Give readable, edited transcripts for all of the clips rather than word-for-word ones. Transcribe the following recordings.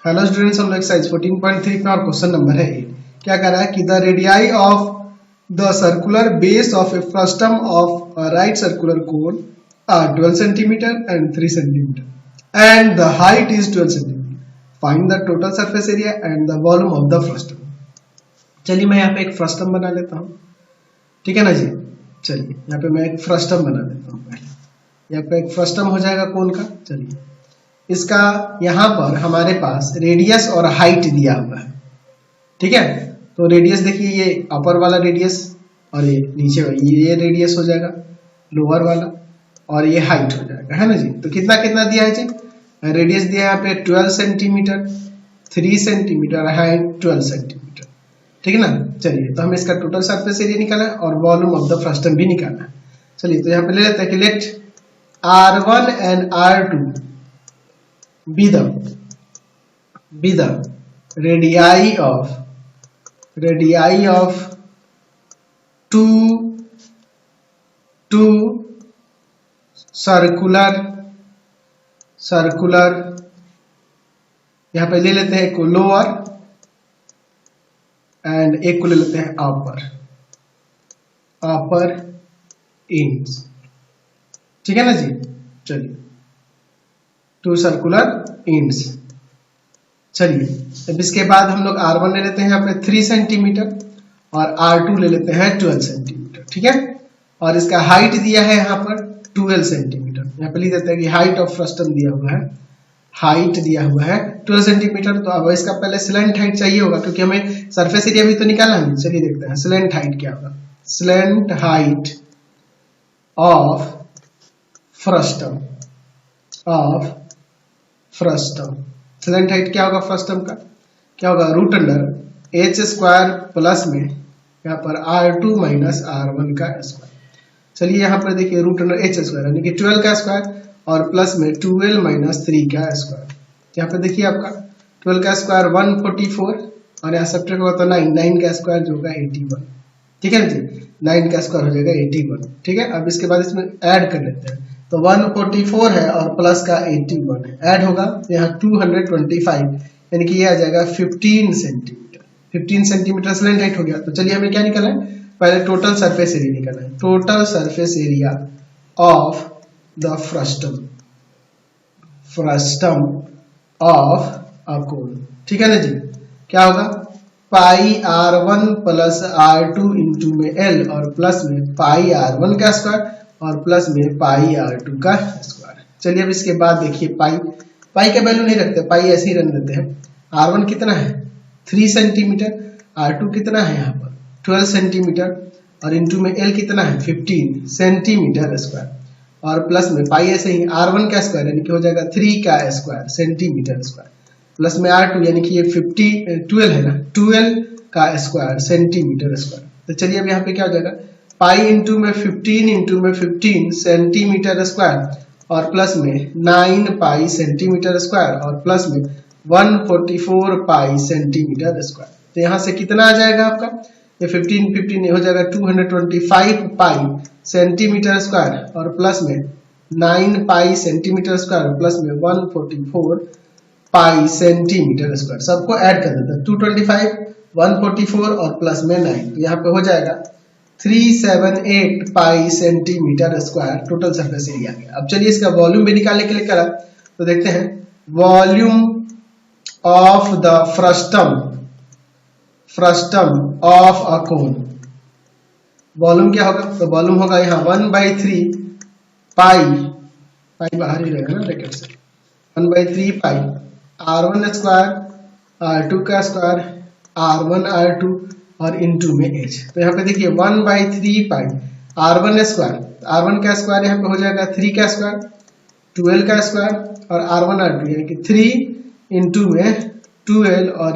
Hello students, हम लोग exercise 14.3 में और क्वेश्चन नंबर है 8। क्या कह रहा है कि the radii of the circular base of a frustum of a right circular cone are 12 centimetre and 3 centimetre and the height is 12 centimetre. Find the total surface area and the volume of the frustum. चलिए मैं यहाँ पे एक frustum बना लेता हूँ, ठीक है ना जी। चलिए यहाँ पे मैं एक फ्रस्टम बना लेता हूँ। पहले यहाँ पे एक फ्रस्टम हो जाएगा कोन का। चलिए इसका यहाँ पर हमारे पास रेडियस और हाइट दिया हुआ है, ठीक है। तो रेडियस देखिए, ये अपर वाला रेडियस और ये नीचे ये रेडियस हो जाएगा लोअर वाला, और ये हाइट हो जाएगा, है ना जी। तो कितना कितना दिया है जी? रेडियस दिया है यहाँ पे 12 सेंटीमीटर, 3 सेंटीमीटर, हाइट 12 सेंटीमीटर, ठीक है ना। चलिए तो हमें इसका टोटल सरफेस एरिया निकालना है और वॉल्यूम ऑफ द फ्रस्टम भी निकालना है। चलिए तो यहाँ पे ले लेते हैं कि let R1 and R2 be the radii of two circular यहाँ पे ले लेते हैं एक को लोअर एंड एक को ले लेते हैं अपर एंड्स, ठीक है ना जी। चलिए टू सर्कुलर एंड्स। चलिए अब इसके बाद हम लोग R1 ले लेते हैं यहाँ पे 3 सेंटीमीटर और R2 ले लेते हैं 12 सेंटीमीटर, ठीक है। और इसका हाइट दिया है यहाँ पर 12 सेंटीमीटर। यहाँ पे लिख देते हैं कि हाइट ऑफ फ्रस्टम दिया हुआ है, हाइट दिया हुआ है 12 सेंटीमीटर। तो अब इसका पहले स्लैंट हाइट चाहिए होगा, क्योंकि हमें सरफेस एरिया भी तो निकालना है। चलिए देखते हैं स्लैंट हाइट क्या होगा। Slant height of frustum slant height क्या होगा फ्रस्टम का? क्या होगा? Root under h square plus में यहाँ पर R2 माइनस R1 का स्क्वायर। चलिए यहाँ पर देखिए रूट अंडर h स्क्वायर यानी कि 12 का स्क्वायर और प्लस में 12 माइनस 3 का स्क्वायर। यहाँ पे देखिए आपका 12 का स्क्वायर 144 और यहाँ सब्ट्रैक्ट होगा तो 9 का स्क्वायर जो होगा 81, ठीक है ना जी। 9 का स्क्वायर हो जाएगा 81, ठीक है। अब इसके बाद इसमें ऐड कर लेते हैं, तो 144 है और प्लस का 81 है, ऐड होगा यहाँ 225 यानी कि ये आ जाएगा 15 सेंटीमीटर। 15 सेंटीमीटर स्लैंट हाइट हो गया। तो चलिए हमें क्या निकालना है? पहले टोटल सरफेस एरिया निकालना है। Total surface area of the frustum of a cone, ठीक है ना जी। क्या होगा? Pi R1 plus R2 into में L और प्लस में पाई R1 का स्क्वायर और प्लस में पाई R2 का स्क्वायर। चलिए अब इसके बाद देखिए पाई का वैल्यू नहीं रखते, पाई ऐसे ही रन देते हैं। R1 कितना है? 3 सेंटीमीटर, R2 कितना है यहाँ पर 12 सेंटीमीटर और इंटू में L कितना है 15 सेंटीमीटर स्क्वायर और प्लस में पाई ऐसे ही R1 का स्क्वायर यानी कि हो जाएगा 3 का स्क्वायर सेंटीमीटर स्क्वायर प्लस में R2 यानी कि ये 12 है ना, 12 का स्क्वायर सेंटीमीटर स्क्वायर। तो चलिए अब यहाँ पे क्या हो जाएगा? पाई इंटू में 15 सेंटीमीटर स्क्वायर और प्लस में 9 पाई सेंटीमीटर स्क्वायर और प्लस में 144 पाई सेंटीमीटर स्क्वायर। तो यहाँ से कितना आ जाएगा आपका? ये 15 हो जाएगा 225 पाई सेंटीमीटर स्क्वायर और प्लस में 9 पाई सेंटीमीटर स्क्वायर प्लस में 144 पाई सेंटीमीटर स्क्वायर। सबको ऐड कर देते हैं 225, 144 और प्लस में 9, तो यहाँ पे हो जाएगा 378 पाई centimetre square total surface area गया। अब चलिए इसका वॉल्यूम भी निकालने के लिए करा तो देखते हैं volume of the frustum of a cone. Volume क्या होगा? तो वॉल्यूम होगा यहाँ 1/3 पाई बाहर ही रहेगा ना ब्रैकेट से, 1/3 पाई R1 स्क्वायर R2 का स्क्वायर R1 R2 और इंटू में h। तो यहाँ पे देखिए 1/3 पाई R1 स्क्वायर, R1 का स्क्वायर यहाँ पे हो जाएगा 3 का स्क्वायर, 12 का स्क्वायर और R1 R2 यानी कि 3 इंटू में 12 और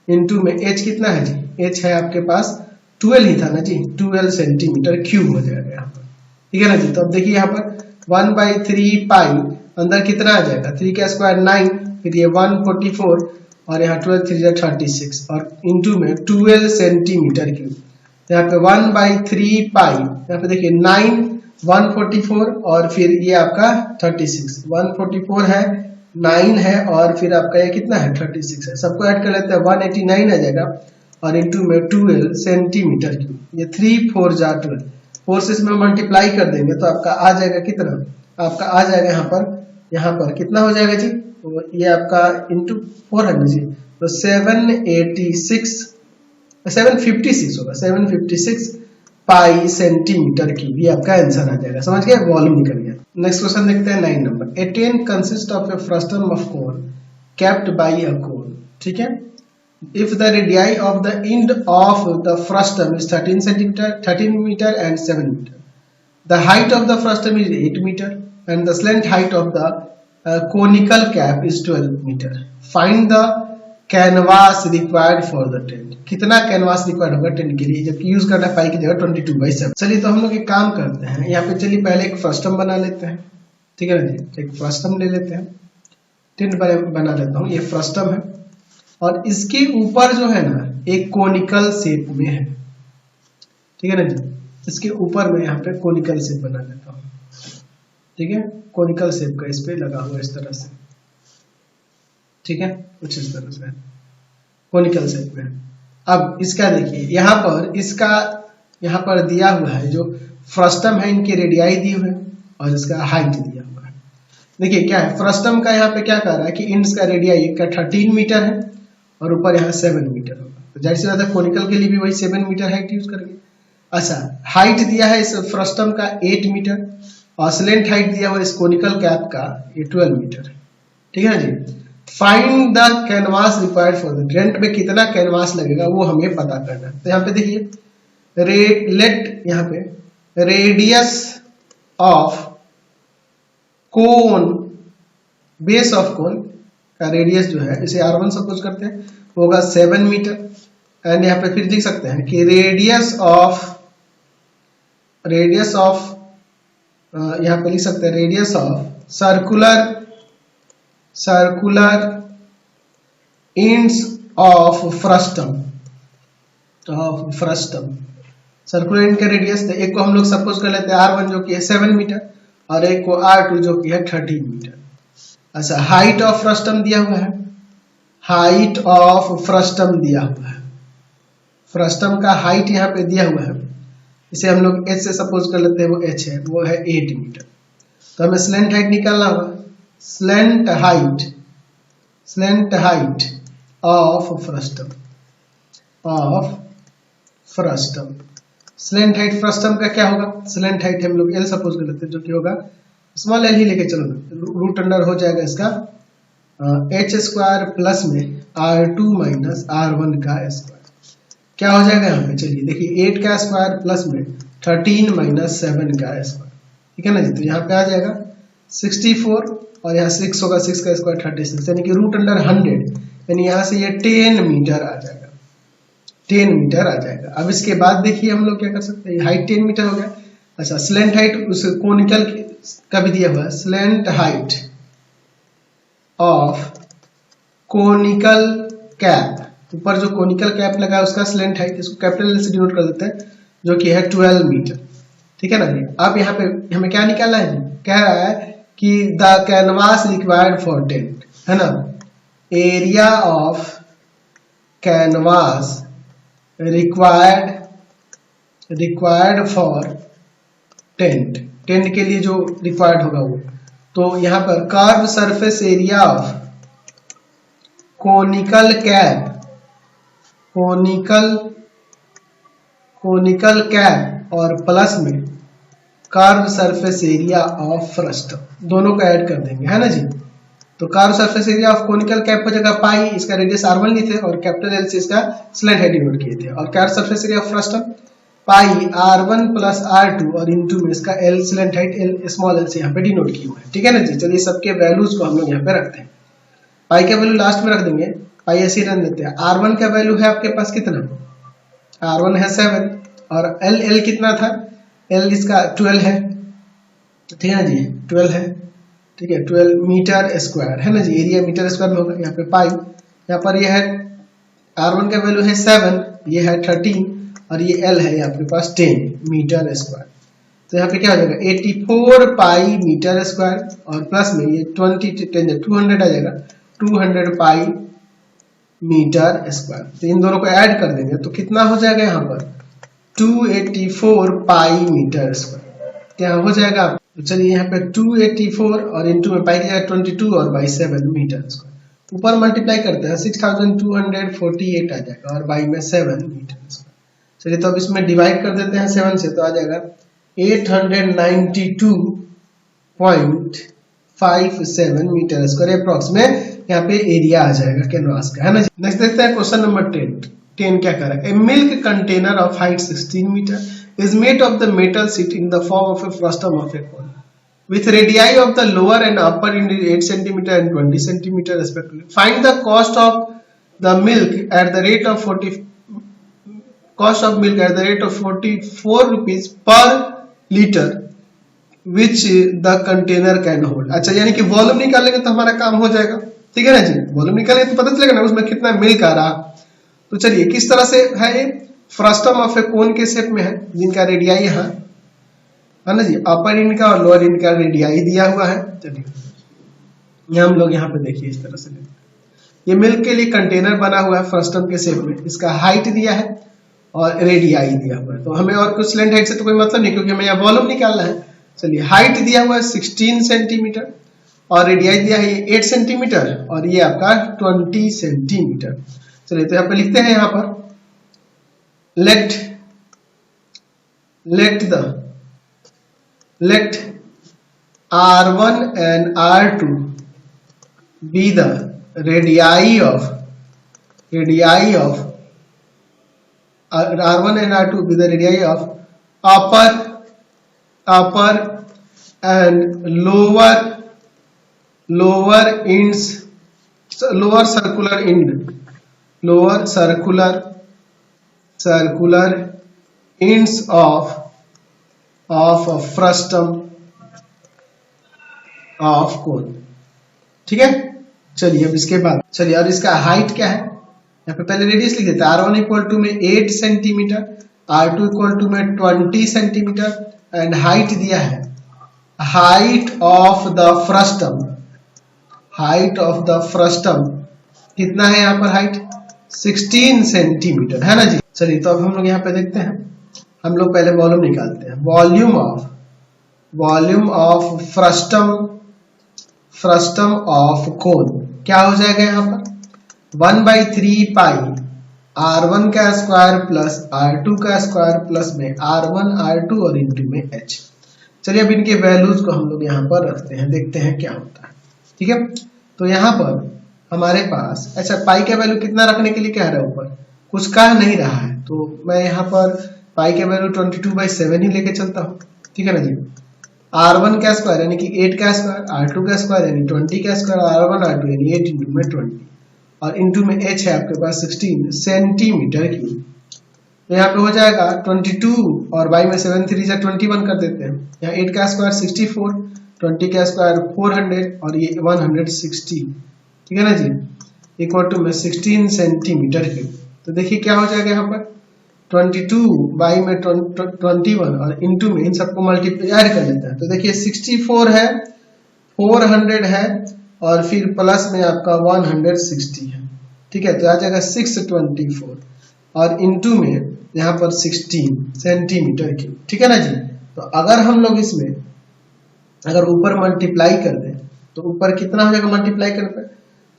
इंटू में h कितना है जी? h है आपके पास 12 ही था ना जी, 12 सेंटीमीटर क्यूब हो जाएगा यहाँ पर, ठीक है ना जी। तो अब देखिए यहाँ पर 1/3 पाई अंदर कितना आ जाएगा? 3 का स्क्वायर 9, फिर ये 144 और यहाँ 12 3 36 और इंटू में 12 सेंटीमीटर क्यूब। यहाँ पे 1/3 पाई यहाँ पे देखिए 9 144 और फिर ये आपका 36 144 है 9 है और फिर आपका ये कितना है 36 है, सबको ऐड कर लेते हैं 189 आ जाएगा और इंटू में 12 सेंटीमीटर क्यूब, ये 3 4 जा 12, 4 से इसमें मल्टीप्लाई कर देंगे तो आपका आ जाएगा कितना, आपका आ जाएगा यहाँ पर कितना हो जाएगा जी, तो ये आपका इंटू 4 है जी, तो 756 होगा, 756 पाई सेंटीमीटर क्यूब, ये आपका आंसर आ जाएगा। समझ गए, वॉल्यूम निकल गया। नेक्स्ट क्वेश्चन देखते हैं 9 नंबर। A tent consist of a frustum of cone kept by a cone, ठीक है। If the radii of the end of the frustum is 13 meter and 7 meter, the height of the frustum is 8 meter and the slant height of the conical cap is 12 meter. Find the canvas required for the tent. कितना canvas required होगा tent के लिए, जबकि use करना है पाई की जगह 22/7। चलिए तो हम लोग एक काम करते हैं, यहाँ पे चलिए पहले एक फ्रस्टम बना लेते हैं, ठीक है ना जी। एक फ्रस्टम ले लेते हैं, टेंट बना लेता हूँ, ये फ्रस्टम है और इसके ऊपर जो है ना एक कोनिकल शेप में है, ठीक है ना जी। इसके ऊपर में यहाँ पे कोनिकल शेप बना लेता हूँ, ठीक है। कोनिकल शेप का इस पे लगा हुआ इस तरह से, ठीक है, कुछ इस तरह से कोनिकल शेप में। अब इसका देखिए यहाँ पर इसका यहाँ पर दिया हुआ है जो फ्रस्टम है, इनके रेडियाई दी हुए है और इसका हाइट दिया हुआ है। देखिए क्या है, फ्रस्टम का यहाँ पे क्या कर रहा है कि इंड्स का रेडियाई का 13 मीटर है और ऊपर यहाँ 7 मीटर होगा, तो जाहिर सी बात है कोनिकल के लिए भी वही 7 मीटर हाइट यूज करेंगे। अच्छा, हाइट दिया है इस फ्रस्टम का 8 मीटर और स्लेंट हाइट दिया हुआ इस कोनिकल कैप का ये 12 मीटर, ठीक है ना जी। Find the canvas required for the tent में कितना कैनवास लगेगा वो हमें पता करना है। तो यहाँ पे देखिए लेट यहाँ पे radius of cone, base of cone का रेडियस जो है इसे R1 सपोज करते हैं, होगा 7 मीटर एंड यहाँ पे फिर लिख सकते हैं कि रेडियस ऑफ यहाँ पे लिख सकते हैं radius of circular ends of frustum, circular and का रेडियस, तो एक को हम लोग सपोज कर लेते हैं R1 जो कि है 7 मीटर और एक को R2 जो कि है 13 मीटर। अच्छा, हाइट ऑफ फ्रस्टम दिया हुआ है, हाइट ऑफ फ्रस्टम दिया हुआ है, फ्रस्टम का हाइट यहाँ पे दिया हुआ है, इसे हम लोग h से सपोज कर लेते हैं, वो h है, वो है 8 मीटर। तो हमें स्लेंट हाइट निकालना होगा, slant height of frustum, slant height frustum का क्या होगा, स्लेंट हाइट हम लोग L सपोज कर लेते हैं जो कि होगा स्मॉल l ही लेके चलो ना, रूट अंडर हो जाएगा इसका h स्क्वायर प्लस में R2 माइनस R1 का स्क्वायर, क्या हो जाएगा यहाँ पे, चलिए देखिए 8 का स्क्वायर प्लस में 13 माइनस 7 का स्क्वायर, ठीक है ना जी। तो यहाँ पे आ जाएगा 64 और यहाँ 6 होगा, 6 का स्क्वायर 36, यानी कि रूट अंडर 100, यानी यहाँ से ये 10 मीटर आ जाएगा, 10 मीटर आ जाएगा। अब इसके बाद देखिए हम लोग क्या कर सकते हैं, हाइट 10 मीटर हो गया। अच्छा, स्लेंट हाइट उस कोनिकल का भी दिया हुआ है, slant height of conical cap, ऊपर जो कोनिकल कैप लगा है उसका स्लेंट हाइट, इसको कैपिटल L से डिनोट कर देते हैं जो कि है 12 मीटर, ठीक है ना जी। अब यहाँ पे हमें क्या निकालना है, कह रहा है कि the canvas required for tent, है ना, area of canvas required for tent, tent के लिए जो रिक्वायर्ड होगा वो, तो यहाँ पर curve surface area of conical cap और प्लस में curve surface area of frustum, दोनों को ऐड कर देंगे, है ना जी। तो curve surface area of conical cap हो जाएगा पाई, इसका रेडियस R1 लिए थे और कैपिटल L से इसका स्लेंट हाइट डिनोट किए थे, और curve surface area of frustum pi R1 plus R2 और इनटू में इसका L slant height L small l से यहाँ पे डिनोट किए हुए हैं, ठीक है ना जी। चलिए सबके वैल्यूज को हम लोग यहाँ पे रखते हैं, पाई का वैल्यू लास्ट में रख देंगे, पाई ऐसे रन देते हैं। R1 का वैल्यू है आपके पास कितना, R1 है 7 और L कितना था, L इसका 12 है, ठीक है ना जी, 12 है, ठीक है, 12 मीटर स्क्वायर, है ना जी, एरिया मीटर स्क्वायर में होगा। यहाँ पे पाई, यहाँ पर ये है R1 का वैल्यू है 7, ये है 13 और ये L है आपके पास 10 मीटर स्क्वायर। तो यहाँ पे क्या हो जाएगा 84 पाई मीटर स्क्वायर और प्लस में ये 200 आ जाएगा 200 पाई मीटर स्क्वायर। तो इन दोनों को ऐड कर देंगे तो कितना हो जाएगा यहाँ पर 284 पाई मीटर स्क्वायर क्या हो जाएगा। तो चलिए यहाँ पे 284 और इंटू में पाई दिया 22 और बाई 7 मीटर स्क्वायर। ऊपर मल्टीप्लाई करते हैं 6248 आ जाएगा और बाई में 7 मीटर स्क्वायर। चलिए तो अब इसमें डिवाइड कर देते हैं 7 से तो आ जाएगा 892.57 मीटर स्क्वायर अप्रॉक्स में यहाँ पे एरिया आ जाएगा कैनवास का, है ना। नेक्स्ट देखते हैं क्वेश्चन नंबर 10 क्या कर रहा है। A milk container of height 16 metre is made of the metal sheet in the form of a frustum of a cone with radii of the lower and upper end 8 cm and 20 cm respectively. Find the cost of milk at the rate of 44 rupees per liter which the container can hold. अच्छा यानी कि volume निकालेंगे तो हमारा काम हो जाएगा, ठीक है ना जी। वॉल्यूम निकालेंगे तो पता चलेगा ना उसमें कितना मिल्क आ रहा। तो चलिए किस तरह से है ये फ्रस्टम ऑफ ए कोन के शेप में है जिनका रेडियाई यहाँ है ना जी, अपर इंड का और लोअर इंड का रेडियाई दिया हुआ है। चलिए ये हम लोग यहाँ पे देखिए इस तरह से ये मिल्क के लिए कंटेनर बना हुआ है फ्रस्टम के शेप में, इसका हाइट दिया है और रेडियाई दिया हुआ है। तो हमें और कुछ लेंथ हाइट से तो कोई मतलब नहीं क्योंकि हमें यहाँ वॉल्यूम निकालना है। चलिए हाइट दिया हुआ है 16 सेंटीमीटर और रेडियाई दिया है 8 सेंटीमीटर और ये आपका 20 सेंटीमीटर। चलिए तो यहाँ पे लिखते हैं यहाँ पर let R1 and R2 be the radii of R1 and R2 be the radii of upper and lower ends, lower circular ends of frustum of cone, ठीक है। चलिए अब इसके बाद चलिए और इसका हाइट क्या है यहाँ पे पहले रेडियस लिख देते हैं। R1 इक्वल टू में 8 सेंटीमीटर, R2 इक्वल टू में 20 सेंटीमीटर एंड हाइट दिया है हाइट ऑफ द फ्रस्टम कितना है यहाँ पर हाइट 16 सेंटीमीटर, है ना जी। चलिए तो अब हम लोग यहाँ पे देखते हैं, हम लोग पहले वॉल्यूम निकालते हैं। वॉल्यूम ऑफ फ्रस्टम ऑफ कोन क्या हो जाएगा यहाँ पर 1/3 पाई R1 का स्क्वायर प्लस R2 का स्क्वायर प्लस में R1 R2 और इंटू में H। चलिए अब इनके वैल्यूज को हम लोग यहाँ पर रखते हैं, देखते हैं क्या होता है, ठीक है। तो यहाँ पर हमारे पास अच्छा पाई का वैल्यू कितना रखने के लिए कह रहा है, ऊपर कुछ कह नहीं रहा है तो मैं यहाँ पर पाई का वैल्यू 22/7 ही लेके चलता हूँ, ठीक है ना जी। R1 का स्क्वायर यानी कि 8 का स्क्वायर, R2 का स्क्वायर यानी 20 का स्क्वायर, R1 R2 यानी 8 इंटू में 20 और इंटू में H है आपके पास 16 सेंटीमीटर क्यूब। तो यहाँ पे हो जाएगा 22 और बाई में 7 3 से 21 कर देते हैं। यहाँ 8 का स्क्वायर 64, 20 का स्क्वायर 400 और ये 160, ठीक है ना जी, इक्वल टू में 16 सेंटीमीटर क्यूब। तो देखिए क्या हो जाएगा यहाँ पर 22 बाई में 21 और इंटू में इन सबको मल्टीप्लाई कर लेते हैं। तो देखिए 64 है, 400 है और फिर प्लस में आपका 160 है, ठीक है। तो आ जाएगा 624 और इंटू में यहाँ पर 16 सेंटीमीटर क्यूब, ठीक है ना जी। तो अगर हम लोग इसमें अगर ऊपर मल्टीप्लाई कर दें तो ऊपर कितना हो जाएगा मल्टीप्लाई करने पर,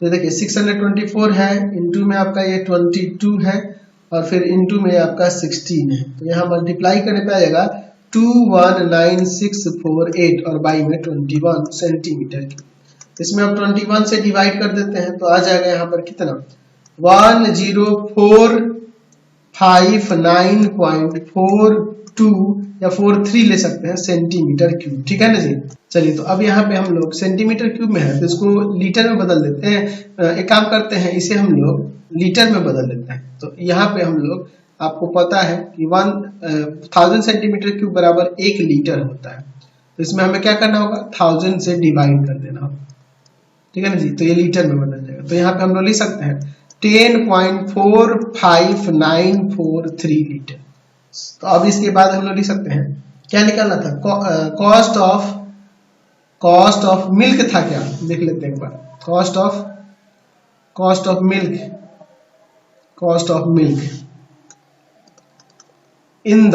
तो देखिए 624 है, इंटू में आपका ये 22 है और फिर इंटू में आपका 16 है। तो यहाँ मल्टीप्लाई करने पे आ जाएगा 219,648 और बाई में 21 सेंटीमीटर की। इसमें आप 21 से डिवाइड कर देते हैं तो आ जाएगा यहाँ पर कितना 10559.42 या 43 ले सकते हैं सेंटीमीटर क्यूब, ठीक है ना जी। चलिए तो अब यहाँ पे हम लोग सेंटीमीटर क्यूब में है तो इसको लीटर में बदल देते हैं। एक काम करते हैं इसे हम लोग लीटर में बदल देते हैं। तो यहाँ पे हम लोग आपको पता है कि 1000 सेंटीमीटर क्यूब बराबर 1 लीटर होता है। तो इसमें हमें क्या करना होगा 1000 से डिवाइड कर देना होगा, ठीक है ना जी। तो ये लीटर में बदल जाएगा। तो यहाँ पे हम लोग लिख सकते हैं 10.45943 लीटर। तो अब इसके बाद हम लोग लिख सकते हैं क्या निकालना था? कॉस्ट ऑफ मिल्क था क्या? देख लेते हैं एक बार। Cost of milk in the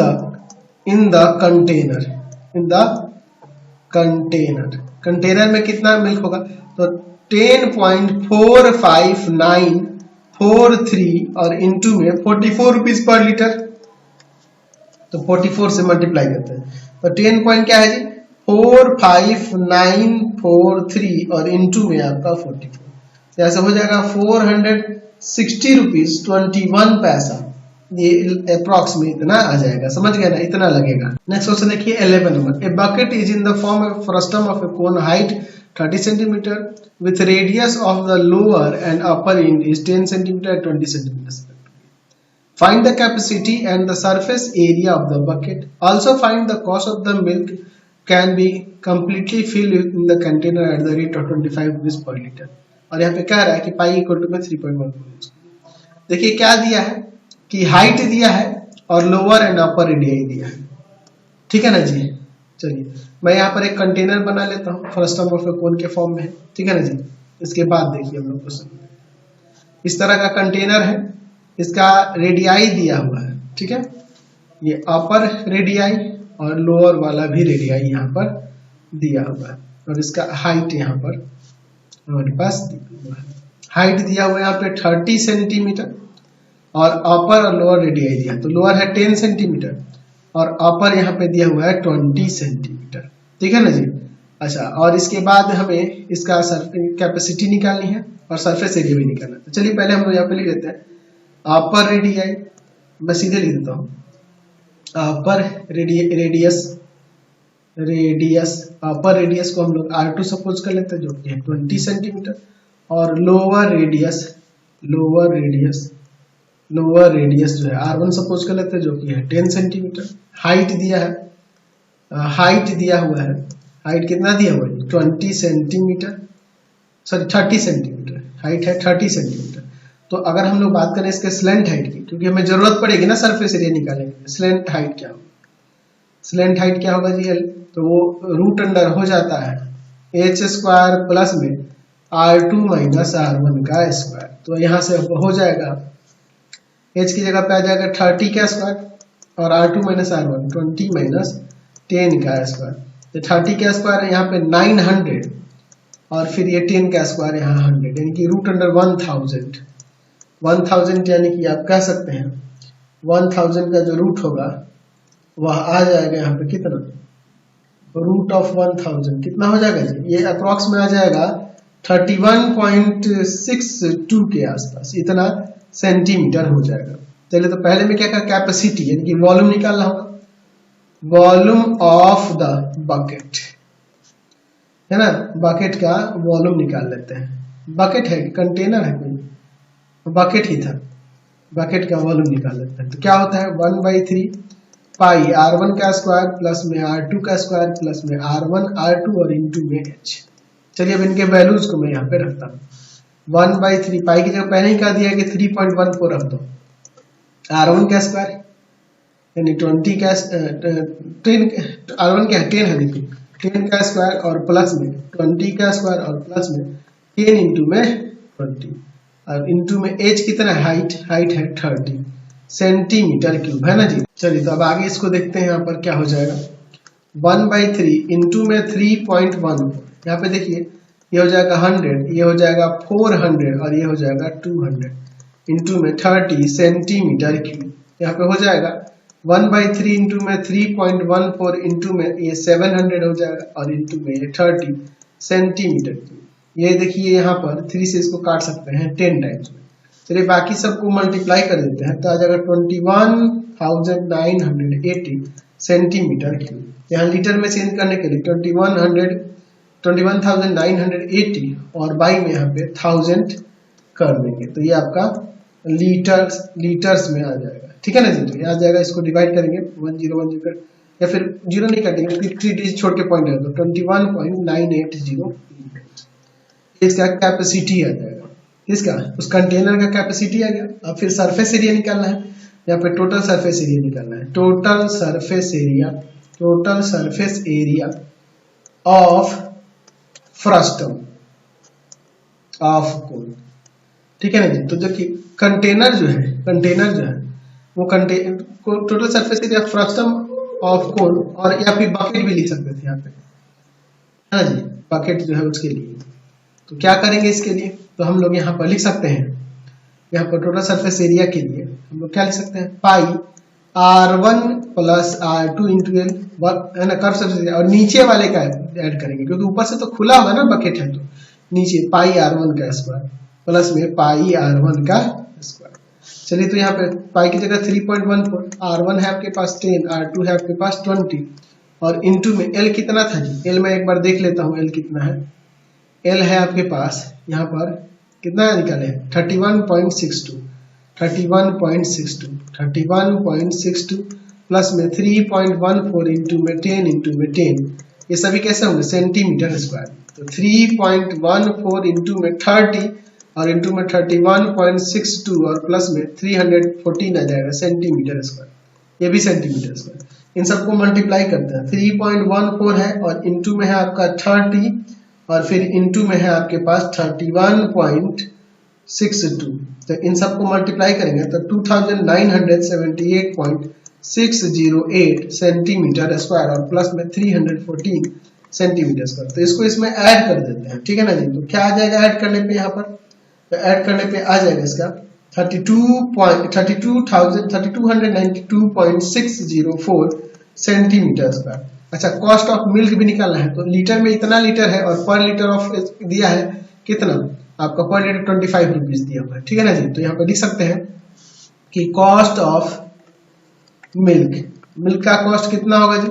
container में कितना मिल्क होगा? तो 10.45943 और इनटू में 44 रुपीज पर लीटर, तो 44 से मल्टीप्लाई करते हैं तो 10 पॉइंट क्या है जी 45943 और इनटू में आपका 44, तो ऐसा हो जाएगा 460 रुपीज 21 पैसा। ये अप्रॉक्सीमेट इतना आ जाएगा, समझ गए ना, इतना लगेगा। नेक्स्ट क्वेश्चन देखिए 11 number. A bucket is in the form of frustum of A cone height 30 cm with radius of the lower and upper end is 10 cm and 20 cm. Find the capacity and the surface area of the bucket. Also find the cost of the milk can be completely filled in the container at the rate of 25 rupees per liter. और यहाँ पे कह रहा है कि pi equal to में 3.1। देखिए क्या दिया है कि हाइट दिया है और लोअर एंड अपर एरिया दिया है, ठीक है ना जी। चलिए मैं यहाँ पर एक कंटेनर बना लेता हूँ फ्रस्टम ऑफ ए कोन के फॉर्म में, ठीक है ना जी। इसके बाद देखिए हम लोग क्वेश्चन, इस तरह का कंटेनर है, इसका रेडियाई दिया हुआ है, ठीक है। ये अपर रेडियाई और लोअर वाला भी रेडियाई यहाँ पर दिया हुआ है और इसका हाइट यहाँ पर हमारे पास दिया हुआ है। हाइट दिया हुआ है यहाँ पे 30 सेंटीमीटर और अपर और लोअर रेडियाई दिया, तो लोअर है 10 सेंटीमीटर और अपर यहाँ पे दिया हुआ है 20 सेंटीमीटर, ठीक है ना जी। अच्छा, और इसके बाद हमें इसका कैपेसिटी निकालनी है और सरफेस एरिया भी निकालना है। तो चलिए पहले हम लोग यहाँ पे लिख लेते हैं अपर रेडियाई, मैं सीधे लिख देता हूँ अपर रेडियस अपर रेडियस को हम लोग R2 सपोज कर लेते हैं जो कि है 20 सेंटीमीटर और लोअर रेडियस जो है R1 सपोज कर लेते हैं जो कि है 10 सेंटीमीटर। हाइट दिया है, हाइट दिया हुआ है, हाइट कितना दिया हुआ है 30 सेंटीमीटर, हाइट है 30 सेंटीमीटर। तो अगर हम लोग बात करें इसके स्लेंट हाइट की, क्योंकि हमें जरूरत पड़ेगी ना सरफेस एरिया निकालने के, स्लेंट हाइट क्या होगा, स्लेंट हाइट क्या होगा जी, तो वो रूट अंडर हो जाता है h स्क्वायर प्लस में R2 माइनस R1 का स्क्वायर। तो यहाँ से हो जाएगा h की जगह पे आ जाएगा 30 का स्क्वायर और R2 माइनस R1 20 माइनस 10 का स्क्वायर। तो 30 का स्क्वायर यहाँ पे 900 और फिर ये 10 का स्क्वायर यहाँ 100, यानी कि रूट अंडर 1000 यानी कि आप कह सकते हैं 1000 का जो रूट होगा वह आ जाएगा यहाँ पे कितना, रूट ऑफ 1000 कितना हो जाएगा जी, ये अप्रॉक्स में आ जाएगा 31.62 के आसपास, इतना सेंटीमीटर हो जाएगा। चलिए तो पहले में क्या का कैपेसिटी यानी कि वॉल्यूम निकालना होगा, वॉल्यूम ऑफ द बकेट है ना, बकेट का वॉल्यूम निकाल लेते हैं। बकेट है कंटेनर है कोई, बकेट ही था, बकेट का वॉल्यूम निकाल लेते हैं। तो क्या होता है 1/3 पाई R1 का स्क्वायर प्लस में R2 का स्क्वायर प्लस में R1 R2 और इनटू में h। चलिए अब इनके वैल्यूज को मैं यहाँ पे रखता हूँ। 1/3 पाई की जगह पहले ही कह दिया कि 3.14 रख दो, R1 का स्क्वायर यानी 20 का 10 R1 क्या है 10 है, देखिए 10 का स्क्वायर और प्लस में 20 का स्क्वायर और प्लस में 10 इंटू में 20 और इंटू में h कितना है, हाइट है 30 सेंटीमीटर क्यूब है ना जी। चलिए तो अब आगे इसको देखते हैं, यहाँ पर क्या हो जाएगा 1/3 इंटू में 3.14, यहाँ पे देखिए ये हो जाएगा 100, ये हो जाएगा 400 और ये हो जाएगा 200 इंटू में 30 सेंटीमीटर क्यूब। यहाँ पे हो जाएगा 1/3 इंटू में 3.14 इंटू में ये 700 हो जाएगा और इंटू में ये 30 सेंटीमीटर क्यूब। ये देखिए यहाँ पर 3 से इसको काट सकते हैं 10 टाइम्स में। चलिए बाकी सबको मल्टीप्लाई कर देते हैं तो आ जाएगा 21,980 सेंटीमीटर क्यूब। यहाँ लीटर में चेंज करने के लिए 21,980 और बाई में यहाँ पे 1000 कर देंगे तो ये आपका लीटर्स में आ जाएगा, ठीक है ना जी। तो ये आ जाएगा, इसको डिवाइड करेंगे 1010 कर या फिर जीरो नहीं काटेंगे, 3 डिजिट छोड़ के पॉइंट है तो 21.980 इसका कैपेसिटी आ जाएगा। इसका उस कंटेनर का कैपेसिटी आ गया। अब फिर सरफेस एरिया निकालना है, यहाँ पे टोटल सरफेस एरिया निकालना है। Total surface area total surface area of frustum of कोन, ठीक है ना जी। तो देखिए कंटेनर जो है वो कंटेनर को total surface area frustum of कोन, और या फिर बकेट भी लिख सकते थे यहाँ पे, है ना जी, बकेट जो है उसके लिए। तो क्या करेंगे इसके लिए, तो हम लोग यहाँ पर लिख सकते हैं, यहाँ पर टोटल सरफेस एरिया के लिए हम लोग क्या लिख सकते हैं, पाई R1 plus R2 into L, है ना, कर्व सरफेस एरिया, और नीचे वाले का ऐड करेंगे क्योंकि ऊपर से तो खुला हुआ ना बकेट है, तो नीचे पाई R1 का स्क्वायर प्लस में पाई R1 का स्क्वायर। चलिए तो यहाँ पे पाई की जगह 3.14, R1 है आपके पास 10, R2 है आपके पास 20, और इंटू में L कितना था जी, L मैं एक बार देख लेता हूँ L कितना है। L है आपके पास यहाँ पर कितना निकाले, 31.62 प्लस में 3.14 इंटू में 10 ये सभी कैसे होंगे, सेंटीमीटर स्क्वायर। तो 3.14 इंटू में 30 और इंटू में 31.62 और प्लस में 314 आ जाएगा सेंटीमीटर स्क्वायर, ये भी सेंटीमीटर स्क्वायर। इन सबको मल्टीप्लाई करते हैं, 3.14 है और इंटू में है आपका 30 और फिर इंटू में है आपके पास 31.62, तो इन सबको मल्टीप्लाई करेंगे तो 2978.608 सेंटीमीटर स्क्वायर और प्लस में 314 सेंटीमीटर स्क्वायर। तो इसको इसमें ऐड कर देते हैं, ठीक है ना जी। तो क्या आ जाएगा ऐड करने पे, यहाँ पर तो ऐड करने पे आ जाएगा इसका 3292.604 सेंटीमीटर स्क्वायर। अच्छा, कॉस्ट ऑफ मिल्क भी निकालना है, तो लीटर में इतना लीटर है और पर लीटर ऑफ दिया है कितना आपका, पर लीटर 25 रुपीज दिया हुआ है, ठीक है ना जी। तो यहाँ पे लिख सकते हैं कि कॉस्ट ऑफ मिल्क का कॉस्ट कितना होगा जी,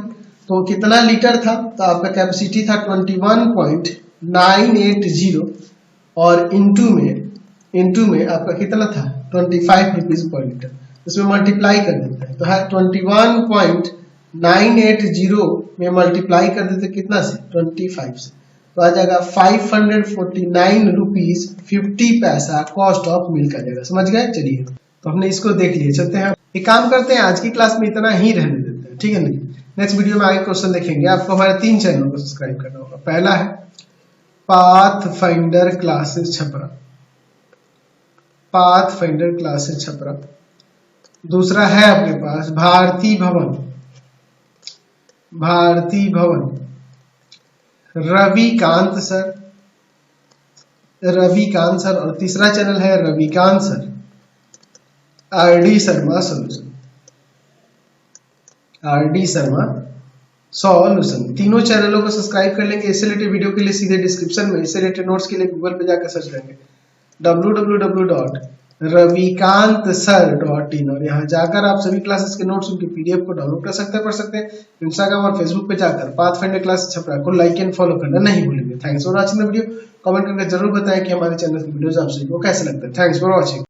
तो कितना लीटर था, तो आपका कैपेसिटी था 21.980 और इंटू में आपका कितना था 25 रुपीज पर लीटर, इसमें मल्टीप्लाई कर देते हैं तो है 21.980 में मल्टीप्लाई कर देते कितना से, 25 से, तो आ जाएगा 549 रुपीज 50 पैसा कॉस्ट ऑफ मिल्क आ जाएगा। समझ गए, चलिए तो हमने इसको देख लिया। चलते हैं एक काम करते हैं, आज की क्लास में इतना ही रहने देते हैं, ठीक है ना। नेक्स्ट वीडियो में आगे क्वेश्चन देखेंगे। आपको हमारे 3 चैनल को सब्सक्राइब करना होगा। पहला है पाथफाइंडर क्लासेस छपरा, दूसरा है आपके पास भारती भवन रविकांत सर, और तीसरा चैनल है Ravikant sir RD Sharma solution. तीनों चैनलों को सब्सक्राइब कर लेंगे। इससे रिलेटेड वीडियो के लिए सीधे डिस्क्रिप्शन में, इससे रिलेटेड नोट्स के लिए गूगल पे जाकर सर्च करेंगे www.ravikantsir.in और यहाँ जाकर आप सभी क्लासेस के नोट्स उनके PDF को डाउनलोड कर सकते हैं, पढ़ सकते हैं। इंस्टाग्राम और फेसबुक पे जाकर पाथफाइंडर क्लासेस छपरा को लाइक एंड फॉलो करना नहीं भूलेंगे। Thanks for watching the video. Comment करके जरूर बताएं कि हमारे चैनल की वीडियोस आप सभी को कैसे लगता है। Thanks for watching.